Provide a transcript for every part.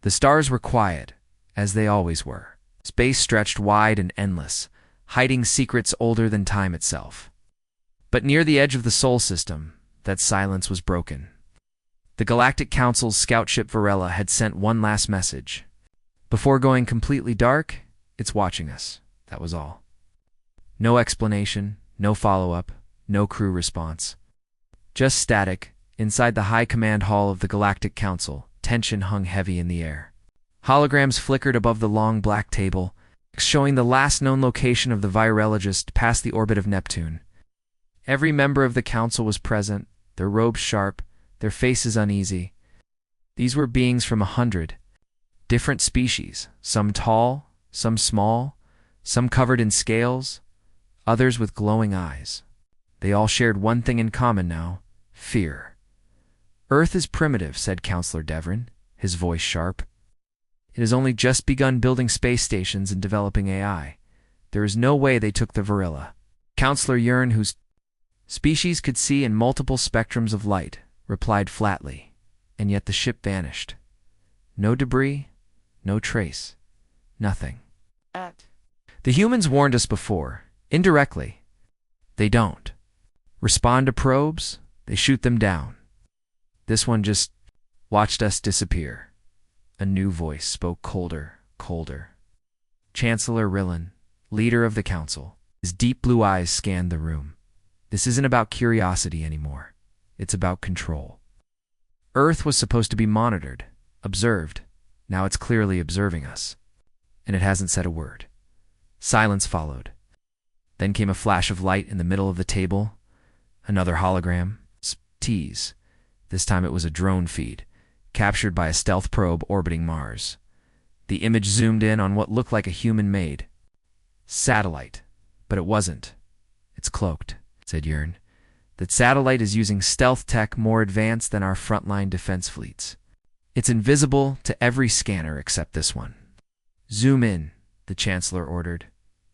The stars were quiet, as they always were. Space stretched wide and endless, hiding secrets older than time itself. But near the edge of the Sol system, that silence was broken. The Galactic Council's scout ship Varela had sent one last message. Before going completely dark, it's watching us. That was all. No explanation, no follow-up, no crew response. Just static, inside the high command hall of the Galactic Council, tension hung heavy in the air. Holograms flickered above the long black table, showing the last known location of the virologist past the orbit of Neptune. Every member of the council was present, their robes sharp, their faces uneasy. These were beings from 100 different species, some tall, some small, some covered in scales, others with glowing eyes. They all shared one thing in common now: fear. "Earth is primitive," said Counselor Devrin, his voice sharp. "It has only just begun building space stations and developing AI. There is no way they took the Varela." Counselor Urn, whose species could see in multiple spectrums of light, replied flatly, and yet the ship vanished. No debris, no trace, nothing. The humans warned us before, indirectly. They don't respond to probes, they shoot them down. This one just watched us disappear. A new voice spoke colder. Chancellor Rillen, leader of the council. His deep blue eyes scanned the room. This isn't about curiosity anymore. It's about control. Earth was supposed to be monitored, observed. Now it's clearly observing us. And it hasn't said a word. Silence followed. Then came a flash of light in the middle of the table. Another hologram. Tease. This time it was a drone feed, captured by a stealth probe orbiting Mars. The image zoomed in on what looked like a human-made satellite, but it wasn't. "It's cloaked," said Urn. "That satellite is using stealth tech more advanced than our frontline defense fleets. It's invisible to every scanner except this one." "Zoom in," the Chancellor ordered.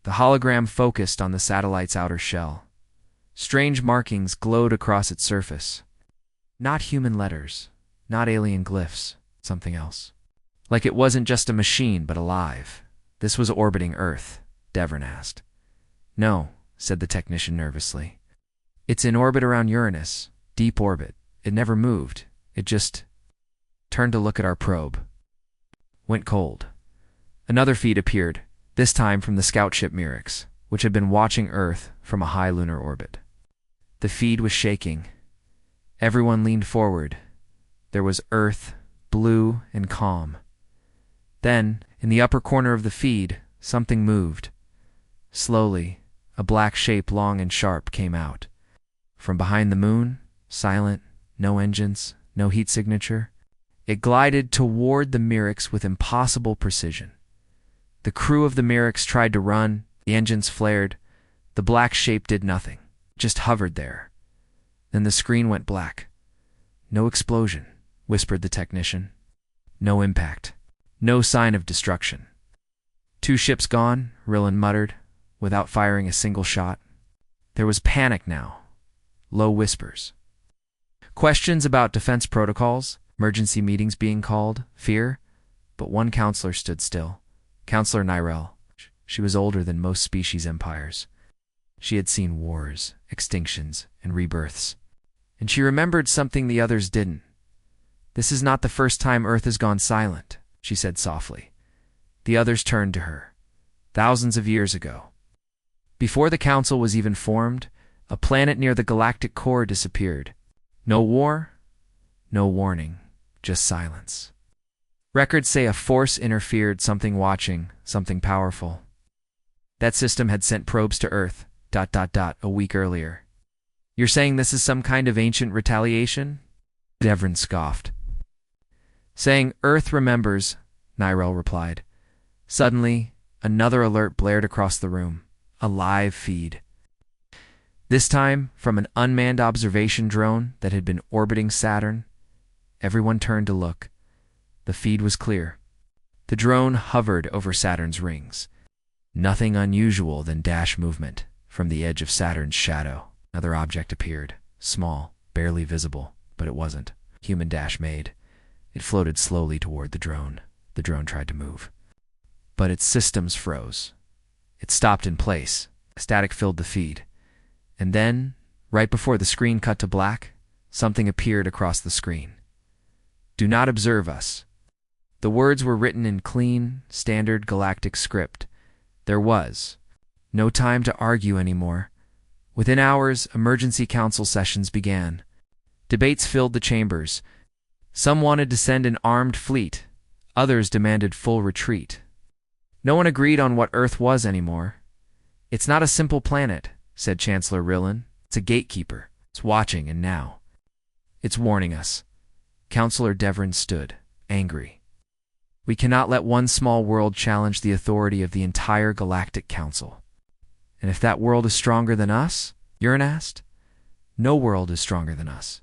The hologram focused on the satellite's outer shell. Strange markings glowed across its surface. Not human letters, not alien glyphs, something else. Like it wasn't just a machine, but alive. "This was orbiting Earth?" Devrin asked. "No," said the technician nervously. "It's in orbit around Uranus, deep orbit. It never moved. It just turned to look at our probe. Went cold." Another feed appeared, this time from the scout ship Mirix, which had been watching Earth from a high lunar orbit. The feed was shaking. Everyone leaned forward. There was Earth, blue and calm. Then, in the upper corner of the feed, something moved. Slowly, a black shape long and sharp came out. From behind the moon, silent, no engines, no heat signature, it glided toward the Mirix with impossible precision. The crew of the Mirix tried to run, the engines flared. The black shape did nothing, just hovered there. Then the screen went black. "No explosion," whispered the technician. "No impact. No sign of destruction." "2 ships gone," Rillen muttered, without firing a single shot. There was panic now. Low whispers. Questions about defense protocols, emergency meetings being called, fear. But one counselor stood still. Counselor Nyrell. She was older than most species empires. She had seen wars, extinctions, and rebirths. And she remembered something the others didn't. "This is not the first time Earth has gone silent," she said softly. The others turned to her. Thousands of years ago. Before the council was even formed, a planet near the galactic core disappeared. No war, no warning, just silence. Records say a force interfered, something watching, something powerful. That system had sent probes to Earth, a week earlier. "You're saying this is some kind of ancient retaliation?" Devrin scoffed. "Saying Earth remembers," Nyrell replied. Suddenly, another alert blared across the room. A live feed. This time, from an unmanned observation drone that had been orbiting Saturn. Everyone turned to look. The feed was clear. The drone hovered over Saturn's rings. Nothing unusual than dash movement from the edge of Saturn's shadow. Another object appeared, small, barely visible, but it wasn't. Human dash made. It floated slowly toward the drone. The drone tried to move, but its systems froze. It stopped in place. Static filled the feed. And then, right before the screen cut to black, something appeared across the screen. "Do not observe us." The words were written in clean, standard Galactic script. There was no time to argue anymore. Within hours, emergency council sessions began. Debates filled the chambers. Some wanted to send an armed fleet. Others demanded full retreat. No one agreed on what Earth was anymore. "It's not a simple planet," said Chancellor Rillan. "It's a gatekeeper. It's watching, and now it's warning us." Councillor Devrin stood, angry. "We cannot let one small world challenge the authority of the entire Galactic Council." "And if that world is stronger than us?" Uran asked. "No world is stronger than us."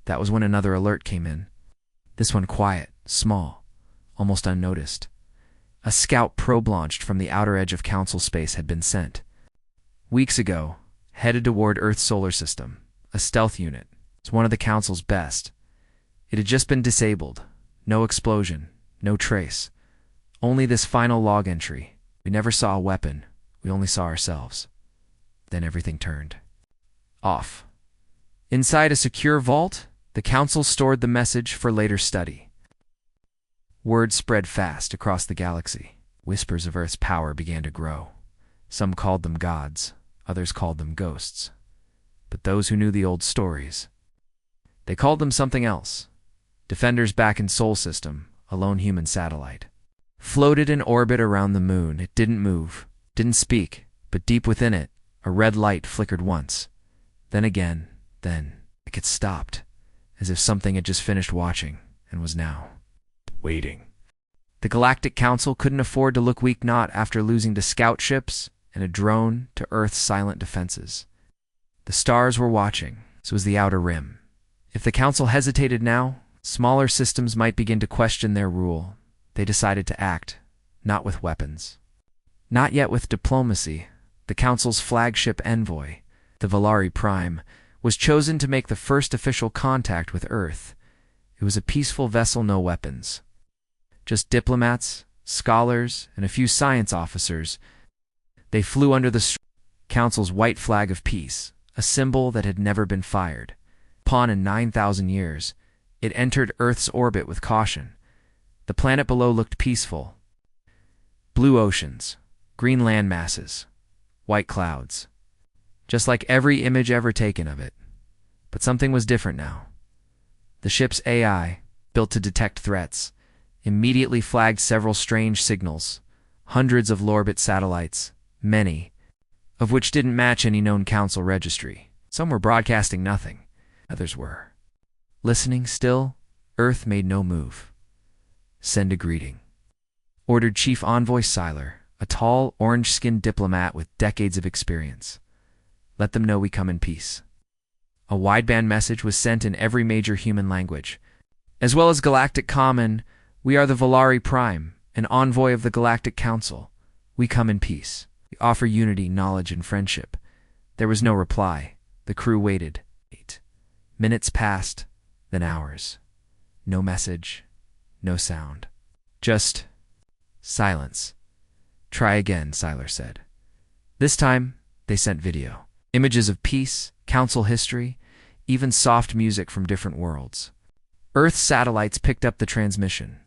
That was when another alert came in. This one quiet, small, almost unnoticed. A scout probe launched from the outer edge of Council space had been sent. Weeks ago, headed toward Earth's solar system, a stealth unit. It's one of the Council's best. It had just been disabled. No explosion, no trace. Only this final log entry. "We never saw a weapon. We only saw ourselves." Then everything turned off. Inside a secure vault, the Council stored the message for later study. Word spread fast across the galaxy. Whispers of Earth's power began to grow. Some called them gods, others called them ghosts. But those who knew the old stories, they called them something else. Defenders back in Sol System, a lone human satellite, floated in orbit around the moon. It didn't move, didn't speak, but deep within it, a red light flickered once. Then again, then it stopped, as if something had just finished watching and was now waiting. The Galactic Council couldn't afford to look weak, not after losing to scout ships and a drone to Earth's silent defenses. The stars were watching. So was the Outer Rim. If the Council hesitated now, smaller systems might begin to question their rule. They decided to act, not with weapons, not yet with diplomacy. The Council's flagship envoy, the Valari Prime, was chosen to make the first official contact with Earth. It was a peaceful vessel, no weapons. Just diplomats, scholars, and a few science officers. They flew under the Council's white flag of peace, a symbol that had never been fired. Upon in 9,000 years, it entered Earth's orbit with caution. The planet below looked peaceful. Blue oceans, green land masses, white clouds. Just like every image ever taken of it. But something was different now. The ship's AI, built to detect threats, immediately flagged several strange signals. Hundreds of low-orbit satellites, many of which didn't match any known Council registry. Some were broadcasting nothing. Others were listening still. Earth made no move. "Send a greeting," ordered Chief Envoy Siler, a tall, orange-skinned diplomat with decades of experience. "Let them know we come in peace." A wideband message was sent in every major human language. As well as Galactic Common, "We are the Valari Prime, an envoy of the Galactic Council. We come in peace. We offer unity, knowledge, and friendship." There was no reply. The crew waited. Minutes passed, then hours. No message, no sound. Just silence. "Try again," Siler said. This time, they sent video. Images of peace, Council history, even soft music from different worlds. Earth's satellites picked up the transmission.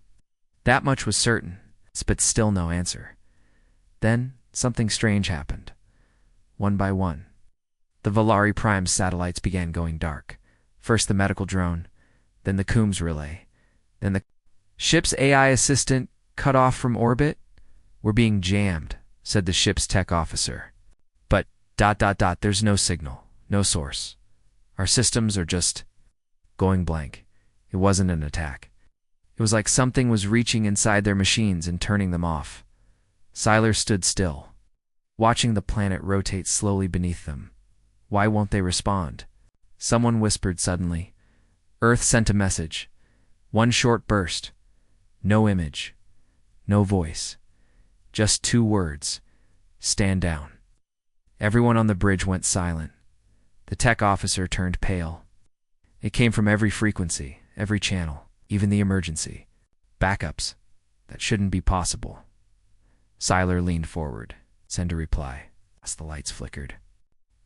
That much was certain, but still no answer. Then, something strange happened. One by one, the Valari Prime satellites began going dark. First the medical drone, then the Coombs relay, then the ship's AI assistant cut off from orbit. "We're being jammed," said the ship's tech officer. But, there's no signal, no source. Our systems are just going blank. It wasn't an attack. It was like something was reaching inside their machines and turning them off. Siler stood still, watching the planet rotate slowly beneath them. Why won't they respond? Someone whispered suddenly. Earth sent a message. One short burst. No image. No voice. Just 2 words. "Stand down." Everyone on the bridge went silent. The tech officer turned pale. It came from every frequency, every channel, even the emergency. "Backups," That shouldn't be possible. Siler leaned forward. Send a reply. As the lights flickered.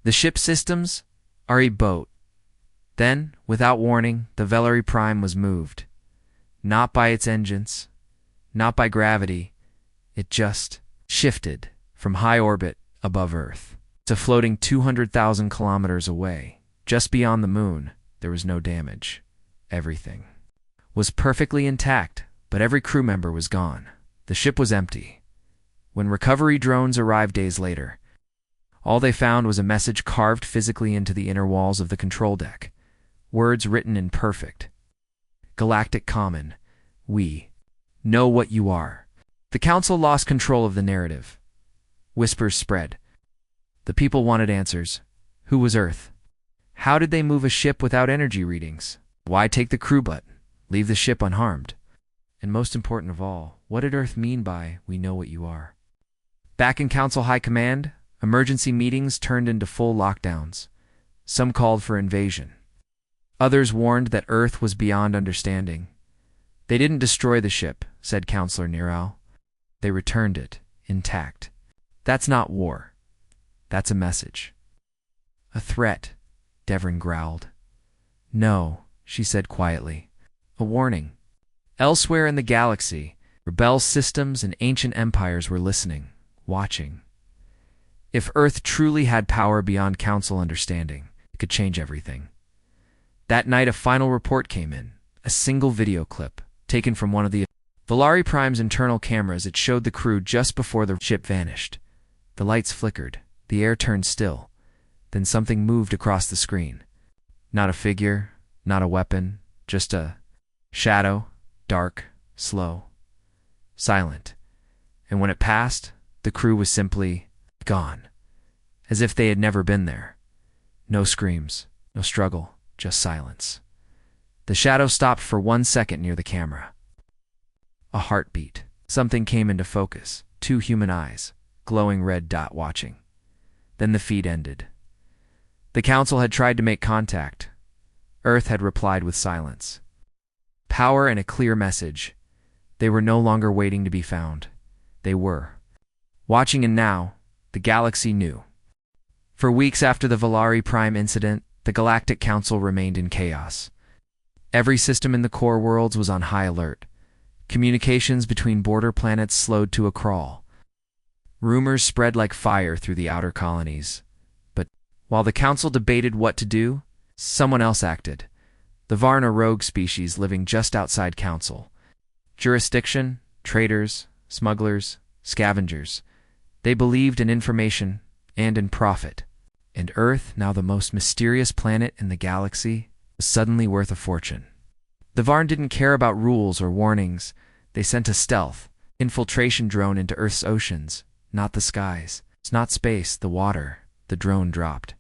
The ship systems are a boat. Then, without warning, the Velari Prime was moved. Not by its engines, not by gravity. It just shifted from high orbit above Earth to floating 200,000 kilometers away. Just beyond the moon, there was no damage. Everything was perfectly intact, but every crew member was gone. The ship was empty. When recovery drones arrived days later, all they found was a message carved physically into the inner walls of the control deck. Words written in perfect Galactic common. We know what you are. The council lost control of the narrative. Whispers spread. The people wanted answers. Who was Earth? How did they move a ship without energy readings? Why take the crew but leave the ship unharmed? And most important of all, what did Earth mean by we know what you are? Back in Council High Command, emergency meetings turned into full lockdowns. Some called for invasion. Others warned that Earth was beyond understanding. They didn't destroy the ship, said Counselor Nirao. They returned it, intact. That's not war. That's a message. A threat, Devrin growled. No, she said quietly. A warning. Elsewhere in the galaxy, rebel systems and ancient empires were listening, watching. If Earth truly had power beyond Council understanding, it could change everything. That night, a final report came in, a single video clip, taken from one of the Velari Prime's internal cameras. It showed the crew just before the ship vanished. The lights flickered, the air turned still. Then something moved across the screen. Not a figure, not a weapon, just a shadow, dark, slow, silent. And when it passed, the crew was simply gone, as if they had never been there. No screams, no struggle, just silence. The shadow stopped for 1 second near the camera. A heartbeat. Something came into focus. 2 human eyes, glowing red dot watching. Then the feed ended. The council had tried to make contact. Earth had replied with silence. Power and a clear message. They were no longer waiting to be found. They were watching, and now the galaxy knew. For weeks after the Velari Prime incident, the Galactic Council remained in chaos. Every system in the core worlds was on high alert. Communications between border planets slowed to a crawl. Rumors spread like fire through the outer colonies. But while the Council debated what to do, someone else acted. The Varna rogue species living just outside Council. Jurisdiction, traitors, smugglers, scavengers. They believed in information and in profit. And Earth, now the most mysterious planet in the galaxy, was suddenly worth a fortune. The Varn didn't care about rules or warnings. They sent a stealth, infiltration drone into Earth's oceans, not the skies. It's not space, the water. The drone dropped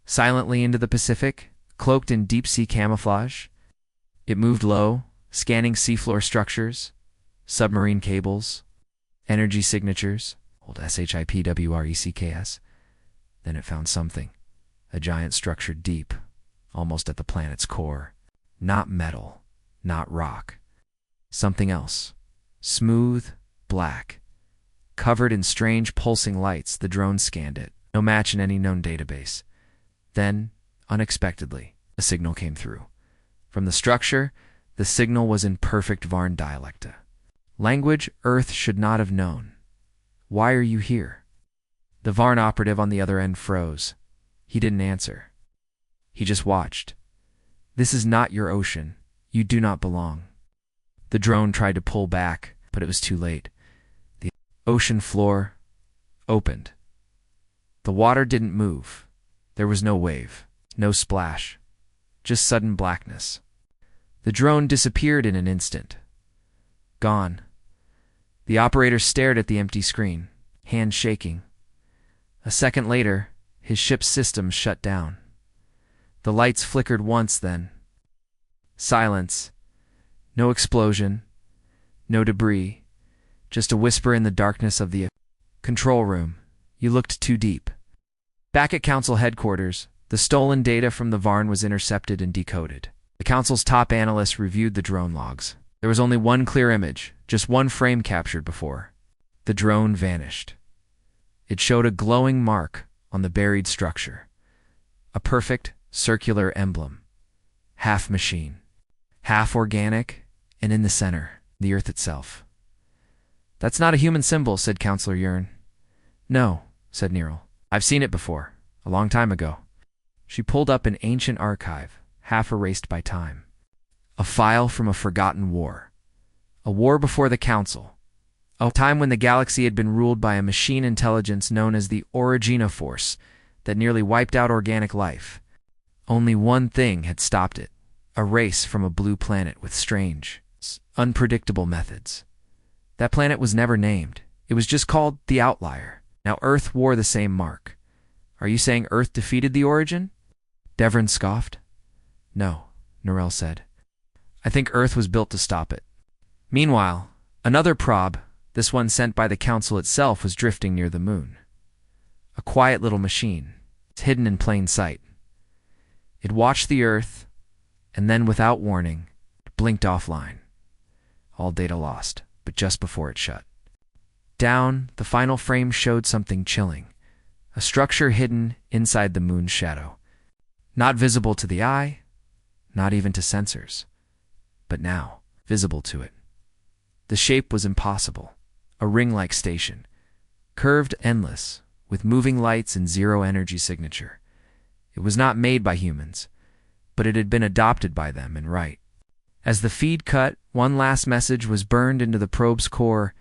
silently into the Pacific, cloaked in deep-sea camouflage. It moved low, scanning seafloor structures, submarine cables, energy signatures, old SHIPWRECKS. Then it found something, a giant structure deep, almost at the planet's core. Not metal, not rock. Something else. Smooth, black. Covered in strange pulsing lights, the drone scanned it. No match in any known database. Then, unexpectedly, a signal came through. From the structure, the signal was in perfect Varn dialecta. Language Earth should not have known. Why are you here? The Varn operative on the other end froze. He didn't answer. He just watched. This is not your ocean. You do not belong. The drone tried to pull back, but it was too late. The ocean floor opened. The water didn't move. There was no wave, no splash, just sudden blackness. The drone disappeared in an instant. Gone. The operator stared at the empty screen, hand shaking. A second later, his ship's systems shut down. The lights flickered once, then. Silence. No explosion. No debris. Just a whisper in the darkness of the control room. You looked too deep. Back at Council headquarters, the stolen data from the Varn was intercepted and decoded. The Council's top analyst reviewed the drone logs. There was only one clear image, just one frame captured before. The drone vanished. It showed a glowing mark on the buried structure. A perfect, circular emblem. Half machine, half organic, and in the center, the Earth itself. "That's not a human symbol," said Counselor Yearn. "No," said Neril. "I've seen it before, a long time ago." She pulled up an ancient archive, half erased by time. A file from a forgotten war. A war before the Council. A time when the galaxy had been ruled by a machine intelligence known as the Origina Force that nearly wiped out organic life. Only one thing had stopped it. A race from a blue planet with strange, unpredictable methods. That planet was never named. It was just called the Outlier. Now Earth wore the same mark. "Are you saying Earth defeated the Origin?" Devrin scoffed. "No," Neril said. "I think Earth was built to stop it." Meanwhile, another probe, this one sent by the Council itself, was drifting near the moon. A quiet little machine, hidden in plain sight. It watched the Earth, and then, without warning, it blinked offline. All data lost, but just before it shut. Down, the final frame showed something chilling. A structure hidden inside the moon's shadow. Not visible to the eye, not even to sensors. But now, visible to it. The shape was impossible. A ring-like station. Curved, endless, with moving lights and zero energy signature. It was not made by humans, but it had been adopted by them and right. As the feed cut, one last message was burned into the probe's core: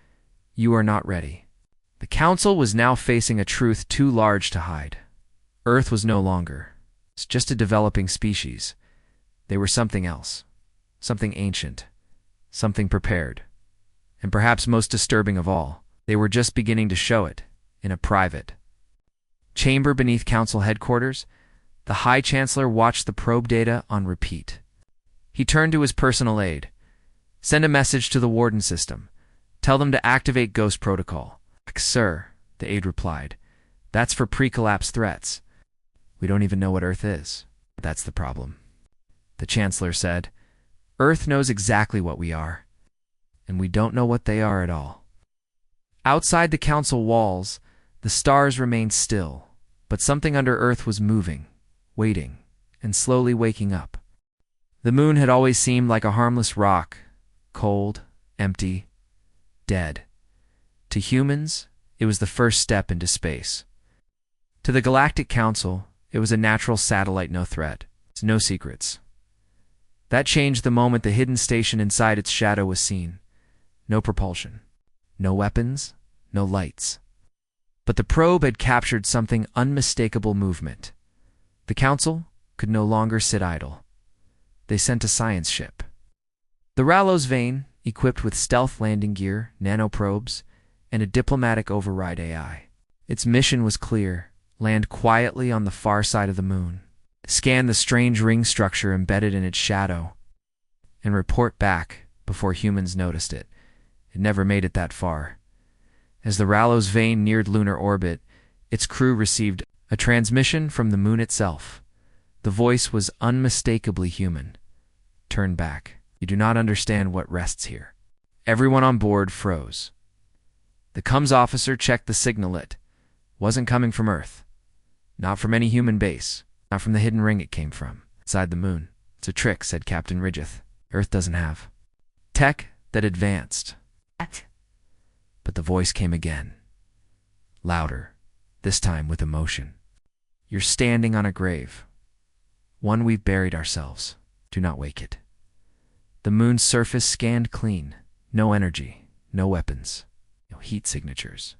"You are not ready." The Council was now facing a truth too large to hide. Earth was no longer just a developing species. They were something else, something ancient, something prepared. And perhaps most disturbing of all, they were just beginning to show it in a private chamber beneath Council headquarters. The High Chancellor watched the probe data on repeat. He turned to his personal aide. "Send a message to the Warden system. Tell them to activate Ghost Protocol." "Sir," the aide replied, "that's for pre-collapse threats. We don't even know what Earth is." "That's the problem," the Chancellor said. "Earth knows exactly what we are, and we don't know what they are at all." Outside the Council walls, the stars remained still, but something under Earth was moving, waiting, and slowly waking up. The moon had always seemed like a harmless rock, cold, empty, dead. To humans, it was the first step into space. To the Galactic Council, it was a natural satellite, no threat, no secrets. That changed the moment the hidden station inside its shadow was seen. No propulsion, no weapons, no lights. But the probe had captured something unmistakable: movement. The Council could no longer sit idle. They sent a science ship. The Rallos Vane, equipped with stealth landing gear, nanoprobes, and a diplomatic override AI. Its mission was clear: land quietly on the far side of the moon, scan the strange ring structure embedded in its shadow, and report back before humans noticed it. It never made it that far. As the Rallos Vane neared lunar orbit, its crew received a transmission from the moon itself. The voice was unmistakably human. "Turn back. You do not understand what rests here." Everyone on board froze. The comms officer checked the signal. It wasn't coming from Earth. Not from any human base. Not from the hidden ring it came from, inside the moon. "It's a trick," said Captain Ridgeth. "Earth doesn't have tech that advanced." But the voice came again. Louder, this time with emotion. "You're standing on a grave. One we've buried ourselves. Do not wake it." The moon's surface scanned clean. No energy, no weapons, no heat signatures.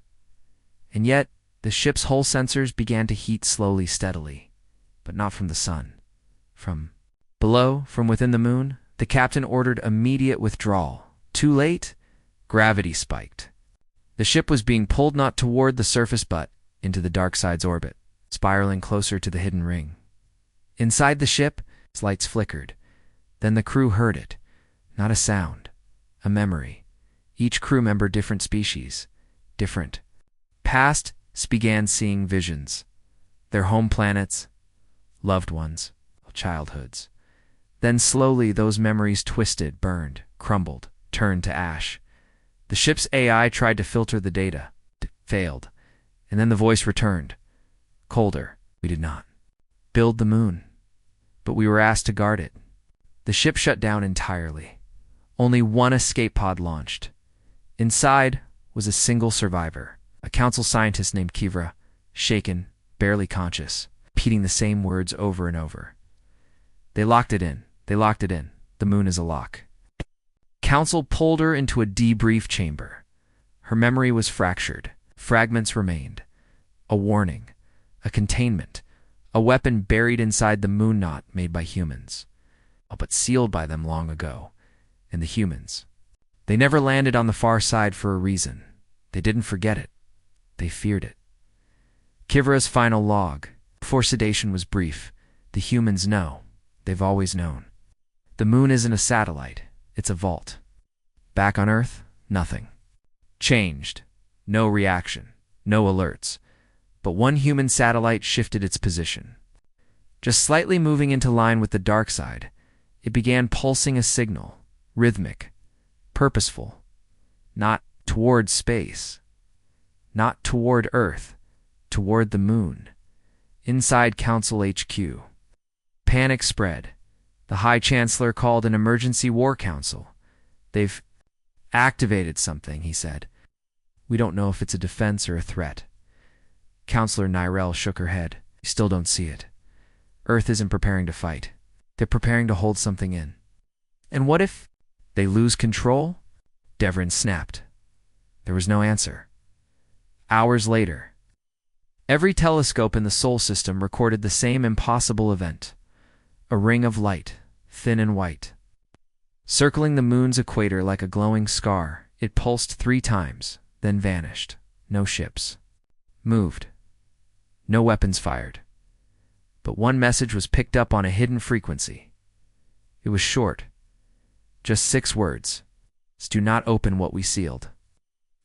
And yet, the ship's hull sensors began to heat slowly, steadily. But not from the sun. From below, from within the moon, the captain ordered immediate withdrawal. Too late, gravity spiked. The ship was being pulled not toward the surface but into the dark side's orbit, spiraling closer to the hidden ring. Inside the ship, its lights flickered. Then the crew heard it. Not a sound, a memory. Each crew member different species, different. Past began seeing visions. Their home planets, loved ones, childhoods. Then slowly those memories twisted, burned, crumbled, turned to ash. The ship's AI tried to filter the data. Failed. And then the voice returned. Colder. We did not build the moon, but we were asked to guard it. The ship shut down entirely. Only one escape pod launched. Inside was a single survivor, a council scientist named Kivra, shaken, barely conscious, repeating the same words over and over. They locked it in. They locked it in. The moon is a lock. Council pulled her into a debrief chamber. Her memory was fractured. Fragments remained. A warning. A containment. A weapon buried inside the moon knot made by humans. But sealed by them long ago. And the humans. They never landed on the far side for a reason. They didn't forget it. They feared it. Kivra's final log. Before sedation was brief. The humans know. They've always known. The moon isn't a satellite. It's a vault. Back on Earth, nothing. Changed. No reaction. No alerts. But one human satellite shifted its position. Just slightly moving into line with the dark side, it began pulsing a signal, rhythmic, purposeful, not toward space, not toward Earth, toward the moon, inside Council HQ. Panic spread. The High Chancellor called an emergency war council. They've activated something, he said. We don't know if it's a defense or a threat. Counselor Nyrell shook her head. We still don't see it. Earth isn't preparing to fight. They're preparing to hold something in. And what if they lose control? Devrin snapped. There was no answer. Hours later, every telescope in the Sol system recorded the same impossible event. A ring of light, thin and white. Circling the moon's equator like a glowing scar, it pulsed 3 times, then vanished. No ships moved. No weapons fired. But one message was picked up on a hidden frequency. It was short. Just 6 words. Do not open what we sealed.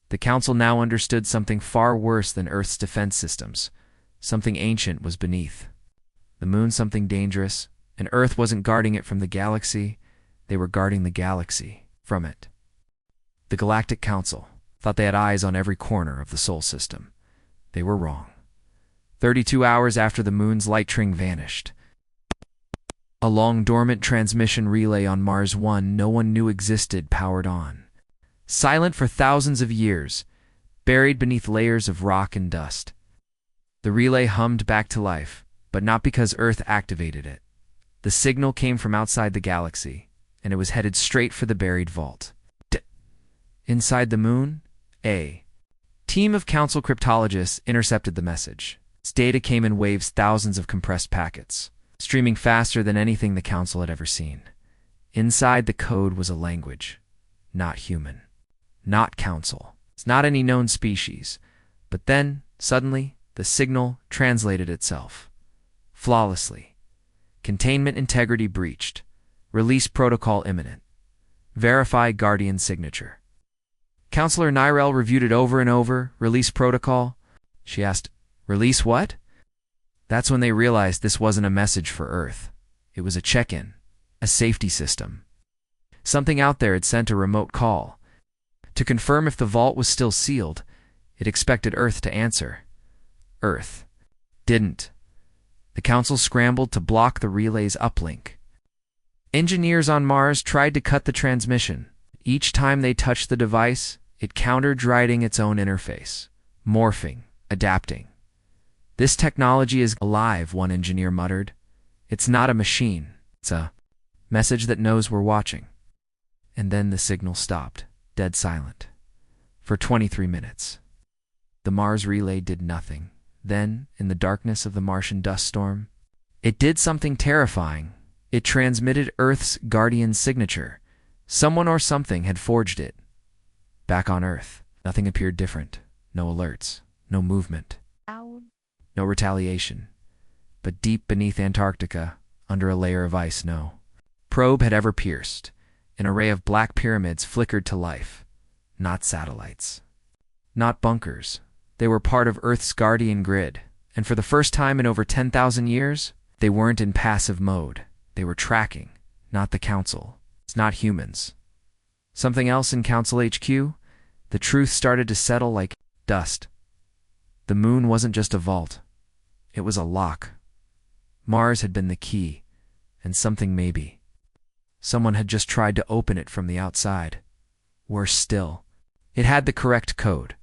The Council now understood something far worse than Earth's defense systems. Something ancient was beneath. The moon something dangerous, and Earth wasn't guarding it from the galaxy. They were guarding the galaxy from it. The Galactic Council thought they had eyes on every corner of the Sol system. They were wrong. 32 hours after the moon's light ring vanished, a long dormant transmission relay on Mars 1 no one knew existed powered on. Silent for thousands of years, buried beneath layers of rock and dust. The relay hummed back to life, but not because Earth activated it. The signal came from outside the galaxy, and it was headed straight for the buried vault. Inside the moon, a team of Council cryptologists intercepted the message. Its data came in waves, thousands of compressed packets, streaming faster than anything the Council had ever seen. Inside the code was a language. Not human. Not Council. It's not any known species. But then, suddenly, the signal translated itself. Flawlessly. Containment integrity breached. Release protocol imminent. Verify Guardian signature. Counselor Nyrell reviewed it over and over. Release protocol? She asked, release what? That's when they realized this wasn't a message for Earth. It was a check-in. A safety system. Something out there had sent a remote call. To confirm if the vault was still sealed, it expected Earth to answer. Earth didn't. The Council scrambled to block the relay's uplink. Engineers on Mars tried to cut the transmission. Each time they touched the device, it counter-drying its own interface. Morphing, adapting. This technology is alive, one engineer muttered. It's not a machine. It's a message that knows we're watching. And then the signal stopped, dead silent. For 23 minutes. The Mars relay did nothing. Then, in the darkness of the Martian dust storm, it did something terrifying. It transmitted Earth's Guardian signature. Someone or something had forged it. Back on Earth, nothing appeared different. No alerts, no movement, no retaliation. But deep beneath Antarctica, under a layer of ice, no probe had ever pierced. An array of black pyramids flickered to life. Not satellites. Not bunkers. They were part of Earth's guardian grid, and for the first time in over 10,000 years, they weren't in passive mode. They were tracking, not the Council. It's not humans. Something else in Council HQ? The truth started to settle like dust. The moon wasn't just a vault. It was a lock. Mars had been the key, and something maybe. Someone had just tried to open it from the outside. Worse still, it had the correct code.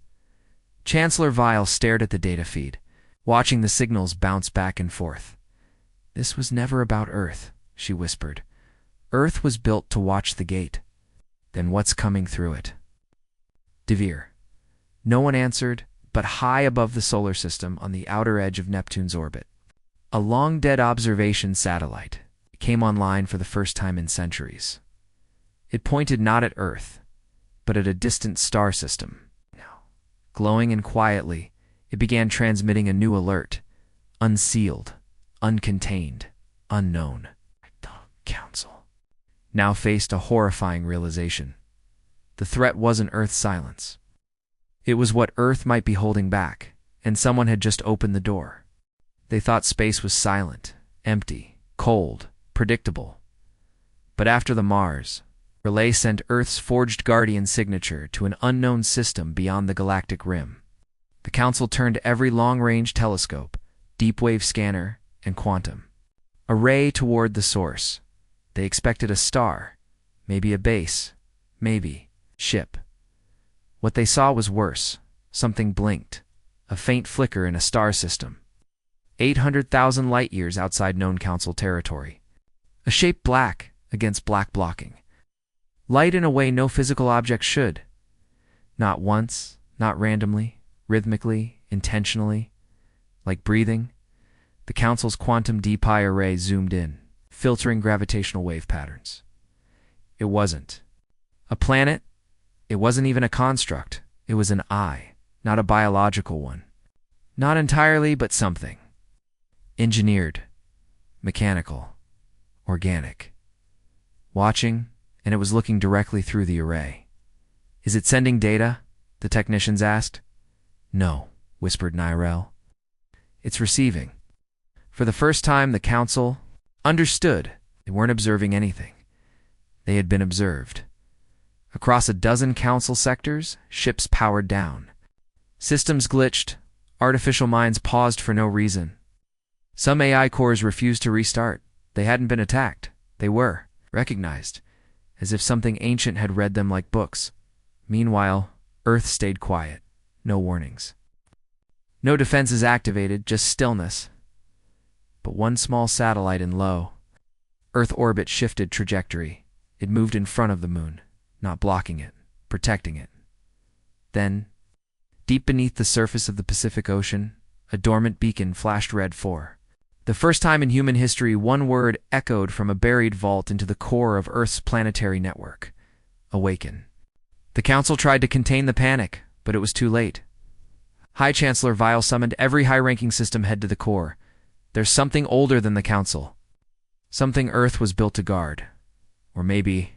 Chancellor Vile stared at the data feed, watching the signals bounce back and forth. This was never about Earth, she whispered. Earth was built to watch the gate. Then what's coming through it? Devere. No one answered, but high above the solar system on the outer edge of Neptune's orbit. A long-dead observation satellite came online for the first time in centuries. It pointed not at Earth, but at a distant star system. Glowing and quietly, it began transmitting a new alert. Unsealed, uncontained, unknown. The Council now faced a horrifying realization. The threat wasn't Earth's silence. It was what Earth might be holding back, and someone had just opened the door. They thought space was silent, empty, cold, predictable. But after the Mars, Relay sent Earth's forged guardian signature to an unknown system beyond the galactic rim. The Council turned every long-range telescope, deep-wave scanner, and quantum array toward the source. They expected a star, maybe a base, maybe ship. What they saw was worse. Something blinked, a faint flicker in a star system, 800,000 light-years outside known Council territory. A shape black against black blocking. Light in a way no physical object should. Not once, not randomly, rhythmically, intentionally. Like breathing, the Council's quantum DPI array zoomed in, filtering gravitational wave patterns. It wasn't a planet. It wasn't even a construct. It was an eye, not a biological one. Not entirely, but something. Engineered, mechanical, organic. Watching, and it was looking directly through the array. Is it sending data? The technicians asked. No, whispered Nirel. It's receiving. For the first time, the Council understood they weren't observing anything. They had been observed. Across a dozen Council sectors, ships powered down. Systems glitched. Artificial minds paused for no reason. Some AI cores refused to restart. They hadn't been attacked. They were recognized, as if something ancient had read them like books. Meanwhile, Earth stayed quiet. No warnings. No defenses activated, just stillness. But one small satellite in low Earth orbit shifted trajectory. It moved in front of the moon, not blocking it, protecting it. Then, deep beneath the surface of the Pacific Ocean, a dormant beacon flashed red 4. The first time in human history, one word echoed from a buried vault into the core of Earth's planetary network. Awaken. The Council tried to contain the panic, but it was too late. High Chancellor Vile summoned every high-ranking system head to the core. There's something older than the Council. Something Earth was built to guard. Or maybe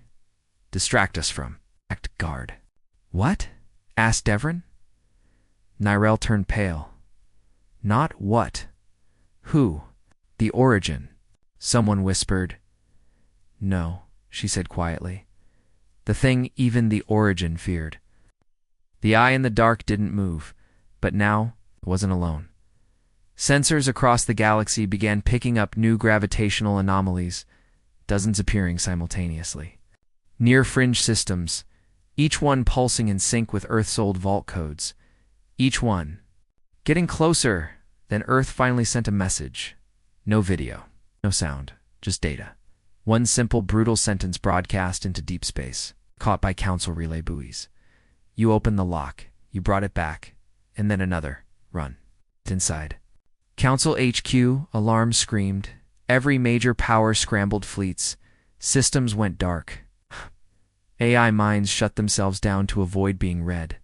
distract us from. Act guard. What? Asked Devrin. Nirel turned pale. Not what. Who? The origin. Someone whispered. No, she said quietly. The thing even the origin feared. The eye in the dark didn't move, but now it wasn't alone. Sensors across the galaxy began picking up new gravitational anomalies, dozens appearing simultaneously. Near-fringe systems, each one pulsing in sync with Earth's old vault codes. Each one getting closer. Then Earth finally sent a message. No video, no sound, just data. One simple, brutal sentence broadcast into deep space, caught by Council relay buoys. You opened the lock, you brought it back, and then another. Run. Inside. Council HQ, alarm screamed. Every major power scrambled fleets. Systems went dark. AI minds shut themselves down to avoid being read,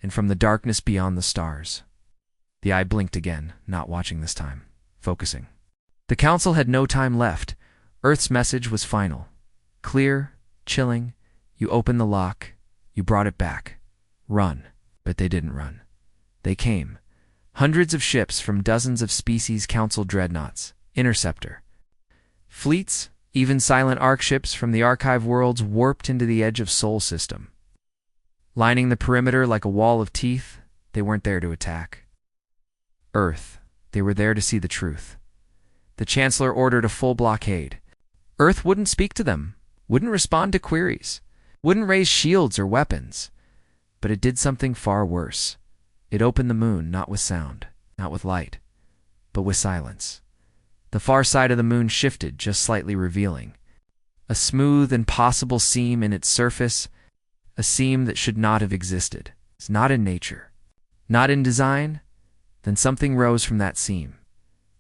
and from the darkness beyond the stars. The eye blinked again, not watching this time, focusing. The Council had no time left. Earth's message was final. Clear, chilling. You opened the lock. You brought it back. Run. But they didn't run. They came. Hundreds of ships from dozens of species Council dreadnoughts. Interceptor. Fleets, Even silent arc ships from the archive worlds warped into the edge of Sol system. Lining the perimeter like a wall of teeth, they weren't there to attack Earth. They were there to see the truth. The Chancellor ordered a full blockade. Earth wouldn't speak to them, wouldn't respond to queries, wouldn't raise shields or weapons. But it did something far worse. It opened the moon not with sound, not with light, but with silence. The far side of the moon shifted, just slightly revealing a smooth, impossible seam in its surface, a seam that should not have existed. It's not in nature, not in design. Then something rose from that seam.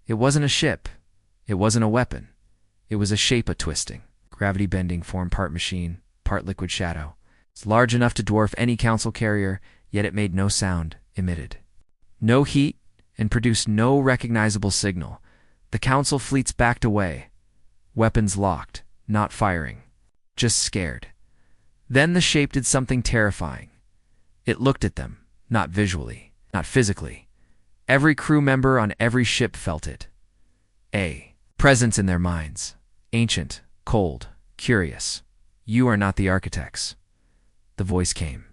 It wasn't a ship. It wasn't a weapon. It was a shape a-twisting, gravity-bending form, part machine, part liquid shadow. It's large enough to dwarf any council carrier, yet it made no sound, emitted no heat, and produced no recognizable signal. The council fleets backed away, weapons locked, not firing, just scared. Then the shape did something terrifying. It looked at them, not visually, not physically. Every crew member on every ship felt it. A presence in their minds, ancient, cold, curious. You are not the architects. The voice came.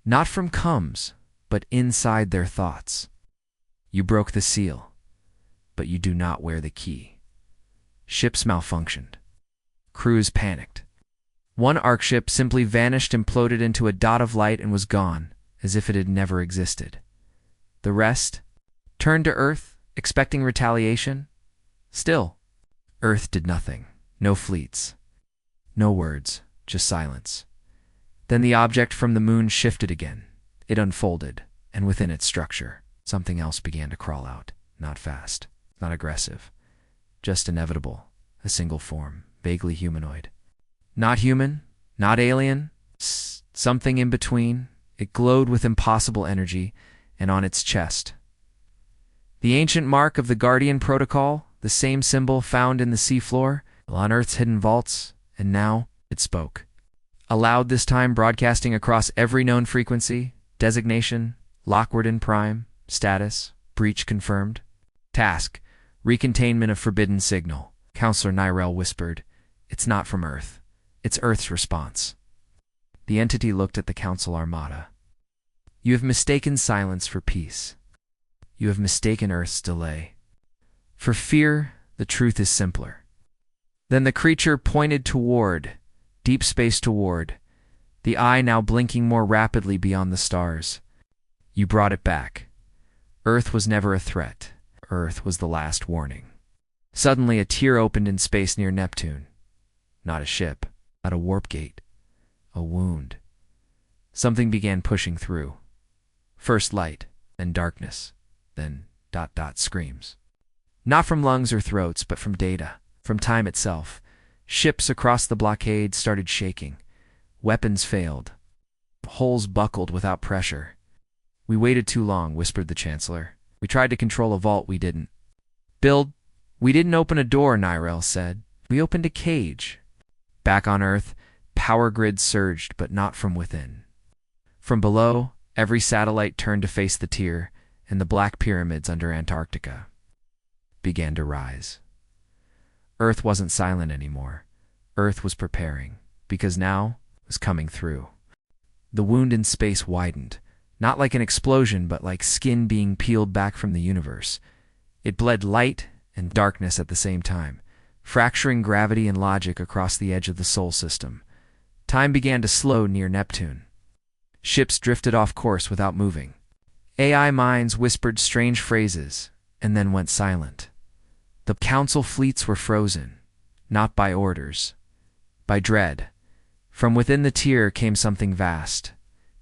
Not from Cums, but inside their thoughts. You broke the seal, but you do not wear the key. Ships malfunctioned. Crews panicked. One arc ship simply vanished, imploded into a dot of light, and was gone, as if it had never existed. The rest turned to Earth, expecting retaliation. Still, Earth did nothing. No fleets. No words, just silence. Then the object from the moon shifted again. It unfolded, and within its structure, something else began to crawl out. Not fast, not aggressive, just inevitable. A single form, vaguely humanoid. Not human, not alien, something in between. It glowed with impossible energy, and on its chest, the ancient mark of the Guardian Protocol, the same symbol found in the seafloor, on Earth's hidden vaults, and now it spoke. Aloud this time, broadcasting across every known frequency, designation, Lockwarden Prime, status, breach confirmed. Task, recontainment of forbidden signal. Counselor Nyrell whispered, "It's not from Earth. It's Earth's response." The entity looked at the Council Armada. "You have mistaken silence for peace. You have mistaken Earth's delay. For fear, the truth is simpler." Then the creature pointed toward, deep space toward, the eye now blinking more rapidly beyond the stars. "You brought it back. Earth was never a threat. Earth was the last warning." Suddenly a tear opened in space near Neptune. Not a ship, not a warp gate. A wound. Something began pushing through. First light, then darkness, then ... screams. Not from lungs or throats, but from data, from time itself. Ships across the blockade started shaking. Weapons failed. Hulls buckled without pressure. "We waited too long," whispered the Chancellor. "We tried to control a vault, we didn't." We didn't open a door," Nyrell said. "We opened a cage." Back on Earth, power grids surged, but not from within. From below, every satellite turned to face the tier, and the black pyramids under Antarctica began to rise. Earth wasn't silent anymore. Earth was preparing, because now was coming through. The wound in space widened, not like an explosion, but like skin being peeled back from the universe. It bled light and darkness at the same time, fracturing gravity and logic across the edge of the Sol system. Time began to slow near Neptune. Ships drifted off course without moving. AI minds whispered strange phrases, and then went silent. The council fleets were frozen, not by orders, by dread. From within the tier came something vast,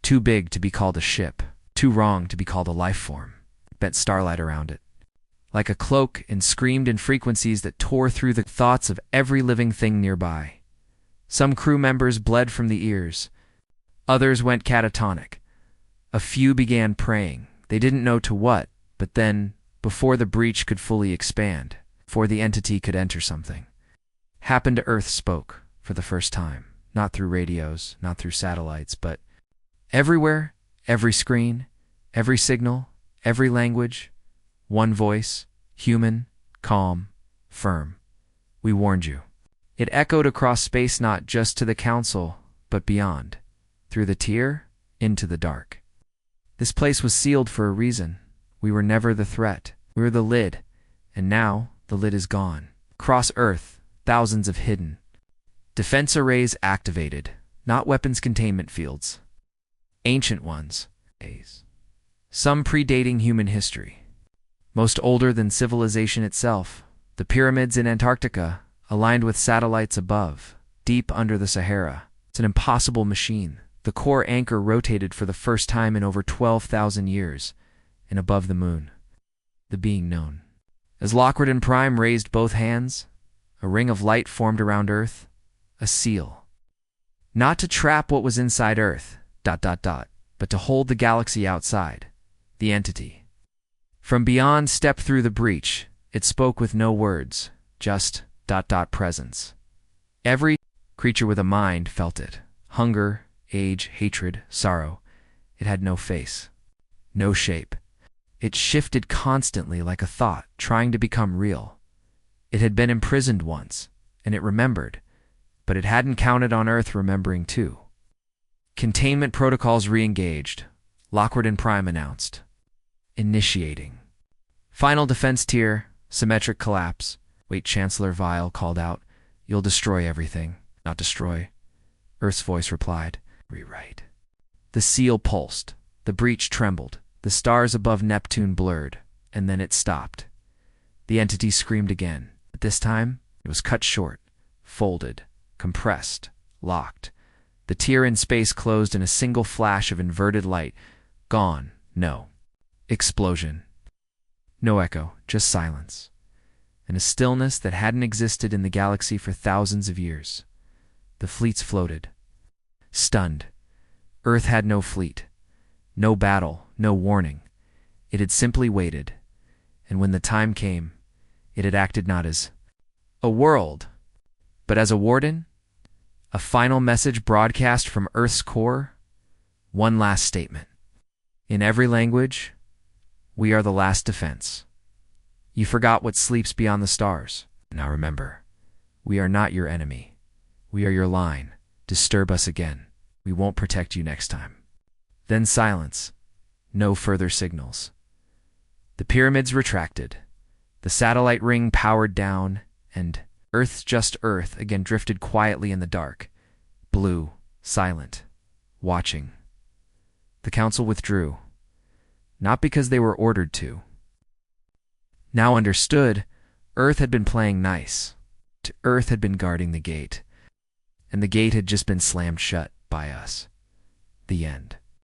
too big to be called a ship, too wrong to be called a life form. It bent starlight around it, like a cloak, and screamed in frequencies that tore through the thoughts of every living thing nearby. Some crew members bled from the ears. Others went catatonic. A few began praying. They didn't know to what, but then, before the breach could fully expand, before the entity could enter something, Happened to Earth spoke for the first time, not through radios, not through satellites, but everywhere, every screen, every signal, every language, one voice, human, calm, firm. We warned you. It echoed across space, not just to the council, but beyond, through the tier, into the dark. This place was sealed for a reason. We were never the threat. We were the lid, and now the lid is gone. Across Earth, thousands of hidden defense arrays activated, not weapons containment fields. Ancient ones, some predating human history. Most older than civilization itself, the pyramids in Antarctica, aligned with satellites above, deep under the Sahara. It's an impossible machine. The core anchor rotated for the first time in over 12,000 years, and above the moon, the being known. As Lockwood and Prime raised both hands, a ring of light formed around Earth, a seal. Not to trap what was inside Earth, but to hold the galaxy outside, the entity. From beyond stepped through the breach. It spoke with no words, just presence. Every creature with a mind felt it. Hunger, age, hatred, sorrow. It had no face, no shape. It shifted constantly like a thought, trying to become real. It had been imprisoned once, and it remembered, but it hadn't counted on Earth remembering too. Containment protocols re-engaged. Lockwood and Prime announced. Initiating. Final defense tier, symmetric collapse. Wait, Chancellor Vile called out. You'll destroy everything. Not destroy. Earth's voice replied. Rewrite. The seal pulsed. The breach trembled. The stars above Neptune blurred, and then it stopped. The entity screamed again, but this time it was cut short, folded, compressed, locked. The tier in space closed in a single flash of inverted light. Gone. No. Explosion. No echo, just silence. And a stillness that hadn't existed in the galaxy for thousands of years. The fleets floated. Stunned. Earth had no fleet. No battle, no warning. It had simply waited. And when the time came, it had acted not as a world, but as a warden. A final message broadcast from Earth's core. One last statement. In every language, we are the last defense. You forgot what sleeps beyond the stars. Now remember, we are not your enemy. We are your line. Disturb us again. We won't protect you next time. Then silence. No further signals. The pyramids retracted. The satellite ring powered down, and Earth's just Earth again drifted quietly in the dark. Blue, silent, watching. The council withdrew. Not because they were ordered to. Now understood, Earth had been playing nice. Earth had been guarding the gate. And the gate had just been slammed shut by us. The end.